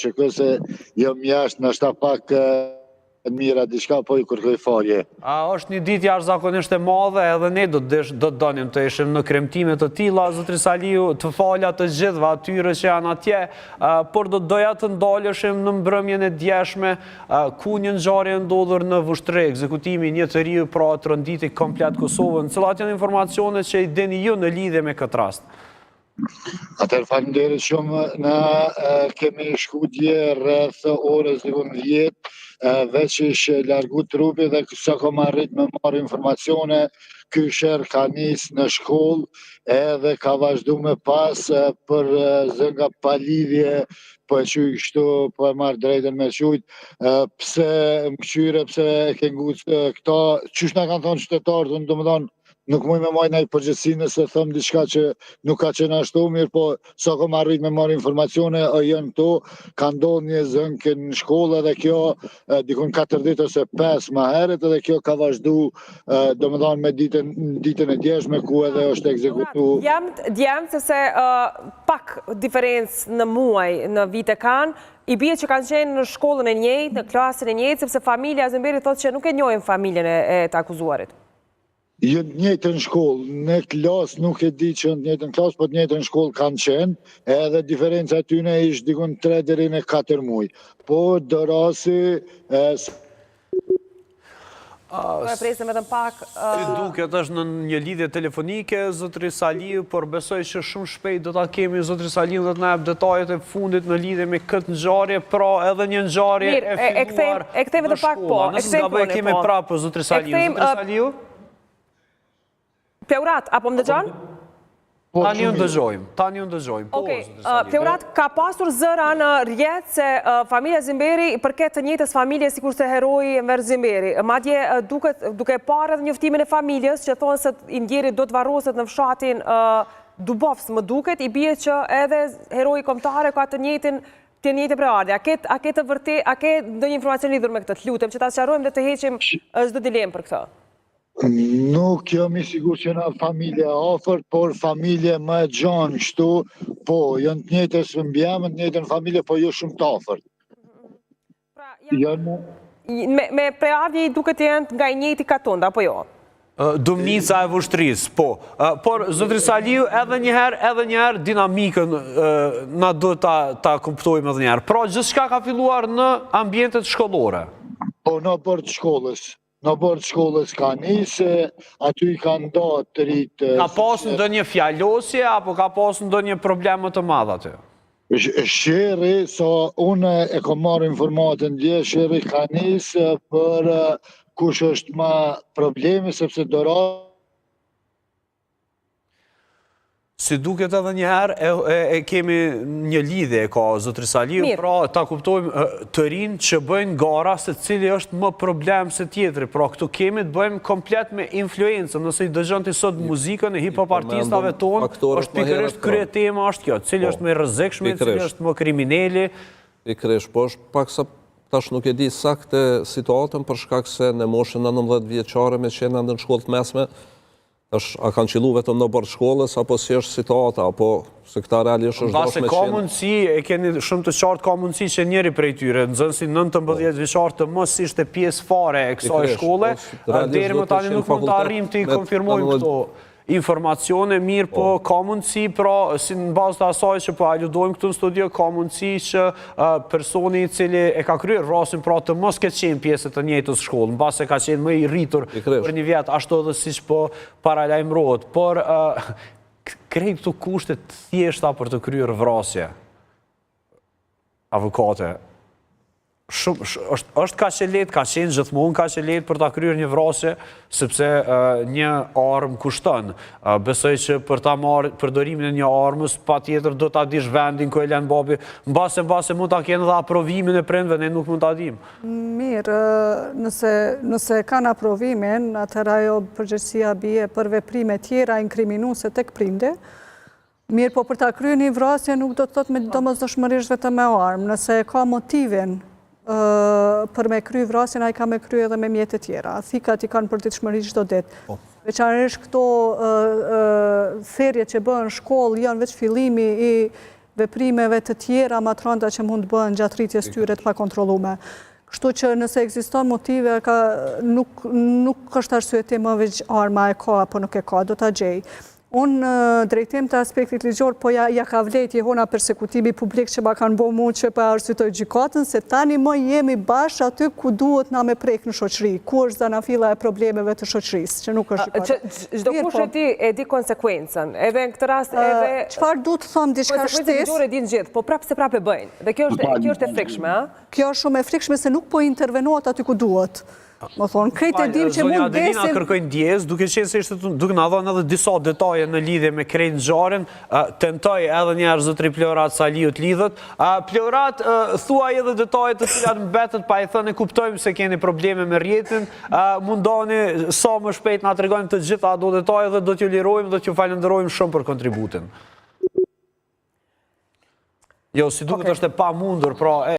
që këse jam jashtë në shta pak mira diçka, po i kërkoj falje. Është një ditë jashtëzakonisht e madhe, edhe ne do të donim të ishim në kremtime të tilla, zotri Saliu, të falja të gjithëve atyre që janë atje, por do doja të ndaleshim në mbrëmjen e djeshme, ku një ngjarje ndodhur në Vushtrë, ekzekutimi një të riu pra të rënditi komplet Kosovën. Cilat janë informacionet që i dini ju në lidhje me këtë rast? Atëherë faleminderit shumë, na kemi shku dje rreth orës 10, veç ishë largu trupi dhe sa kom arrit me marrë informacione, ky sherr ka nis në shkollë edhe ka vazhdu me pas për zënga pa lidhje, po e quj kështu, po e marrë drejtën me qujt, pse më këshyre, pse e ke ngucë këta, qysh na kanë thonë qytetarët, unë domethënë nuk muj me majnë ai përgjithësi nëse thëmë diçka që nuk ka qenë ashtu mirë, po sa kom arrit me marrë informacione, janë këtu, ka ndodhur një zënke në shkollë dhe kjo dikun 4 ditë ose 5 më herët edhe kjo ka vazhdu domethënë me ditën e djeshme ku edhe është ekzekutuar. Djemë se pak diferencë në muaj, në vite kanë, i bie që kanë qenë në shkollën e njëjtë, në klasën e njëjtë, sepse familja Zemberi thotë që nuk e njohin familjen e të akuzuarit. Jo njëjtën shkollë, në klasë nuk e di që në njëjtën klasë, po njëjtën shkollë kanë qenë, edhe diferenca tyne ishtë dikun 3 deri në 4 muaj. Po do rasi Si duket është në një lidhje telefonike, zotri Saliu, por besoj që shumë shpejt do ta kemi zotri Saliu dhe të na jap detajet e fundit në lidhje me këtë ngjarje, pra edhe një ngjarje e filluar. E kthejmë të pak po. Nëse gaboj kemi prapë zotri Saliu. Zotri Saliu? Pleurat, apo më dëgjon? Tani unë dëgjojmë. Pleurat, ka pasur zëra në rrjet se familja Zemberi përket të njëjtës familje sikur se heroi Enver Zemberi. Madje duke parë edhe njoftimin e familjes që thonë se i ndjeri do të varroset në fshatin Dubovs, më duket, i bie që edhe heroi kombëtare ka të njëjtë preardhje. A ke të vërtetë, a ke ndonjë informacion lidhur me këtë? Lutem që ta sqarojmë dhe të heqim çdo dilemë për këtë. Nuk jam i sigur që na familje afërt, por familje më e gjanë kështu, po, janë të njëjtës mbjemën, të njëjtën familje, po jo shumë të afërt. Me preardhje i duket janë nga i njëjti katon, apo jo? Dumnica e Vushtrisë, po. Por, zotri Saliu, edhe njëherë dinamikën na do ta kuptojmë edhe njëherë. Pra, gjithçka ka filluar në ambientet shkollore. Po, në bord shkollës. Në bord shkollës ka nisë, aty i ka nda të rritë... Ka pasur ndonjë fjallosje, apo ka pasur ndonjë probleme të madhe aty? Sherri, sa unë e kom marrë informatën dje, sherri ka nisë për kush është ma problemi, sepse dora... Si duket edhe njëherë, e kemi një lidhje ka zotri Saliu, pra ta kuptojmë të rinë që bëjnë gara se cili është më problem se tjetëri. Pra këtu kemi të bëjmë komplet me influencën, nëse i dëgjën të sot muzikën e hip-hop artistave tonë, është pikërisht krye tema është kjo, cili është më rrezikshëm, cili është më kriminali. Pikërisht, po është pak sa tash nuk e di saktë situatën për shkak se në moshën 19 vjeçare me qenë në shkollë të mesme, a kanë qillu vetëm në bord shkollës, apo si është situata, apo se këta realisht është dosh me qenë... Ka mundësi, e keni shumë të qartë, ka mundësi që njeri prej tyre, nxënësi 19 vjeçar të mos ishte pjesë fare e kësaj shkolle, deri më tani nuk mund të arrijmë të i konfirmojmë këto informacione, mirë, po ka mundësi, pra, si në bazë të asaj që po aludojmë këtu në studio, ka mundësi që personi i cili e ka kryer rastin, pra, të mos ketë qenë pjesë të njëjtës shkollë, në bazë se ka qenë më i rritur për një vjet, ashtu edhe siç po paralajmërohet, por krejt këtu kushtet thjeshta për të kryer vrasje. Avokate, është ka që letë, ka qenë gjithmonë ka që letë për ta kryer një vrasje, sepse një armë kushton. Besoj që për ta marrë përdorimin e një armës, pa tjetër do ta dish vendin ku e lën babi, mbase mund ta kenë dhe aprovimin e prindve, ne nuk mund ta dim. Mirë, nëse kanë aprovimin, atëherë ajo përgjegjësia bie për veprime tjera inkriminuese tek prindi. Mirë, po për ta kryer një vrasje nuk do të thotë me domosdoshmërisht vetëm me armë, nëse ka motivin për me kry vrasjen, a i ka me kry edhe me mjetet tjera. Thikat i kanë përditshmëri çdo ditë. Veçanërisht këto therrje që bëhen në shkollë janë veç fillimi veprimeve të tjera matranta që mund të bëhen gjatë rritjes tyre të pakontrollume. Kështu që nëse ekziston motive, nuk është arsye të më veç arma e ka apo nuk e ka, do t'a gjej. Unë drejtim të aspektit ligjor, po ja ka vlet jehona persekutimi publik që ma kanë bo mu që pa arsyetoj gjykatën, se tani më jemi bash aty ku duhet na me prek në shoqëri, ku është zanafilla e problemeve të shoqërisë, që nuk është gjykata. Çdo kush e di konsekuencën, edhe në këtë rast edhe... Çfarë du të thomë diçka shtesë? Konsekuencën ligjore e din gjithë, po prapë se prapë e bëjnë. Dhe kjo është e frikshme, a? Kjo është shumë e frikshme se nuk po intervenohet aty ku duhet. Më thonë, krejt e dim që mund desin... Zonja Adelina kërkojnë ndjes, duke qenë se ishte duke na dhënë edhe disa detaje në lidhje me krejt ngjarjen, tentoj edhe njerëz zotëri Plorat Saliu të lidhet. Plorat, thuaj edhe detajet të cilat mbetet pa i thënë, kuptojmë se keni probleme me rrjetin, mundoni sa më shpejt na tregojmë të gjitha ato detaje dhe do t'ju lirojmë dhe t'ju falenderojmë shumë për kontributin. Jo, si duket është e pamundur, pra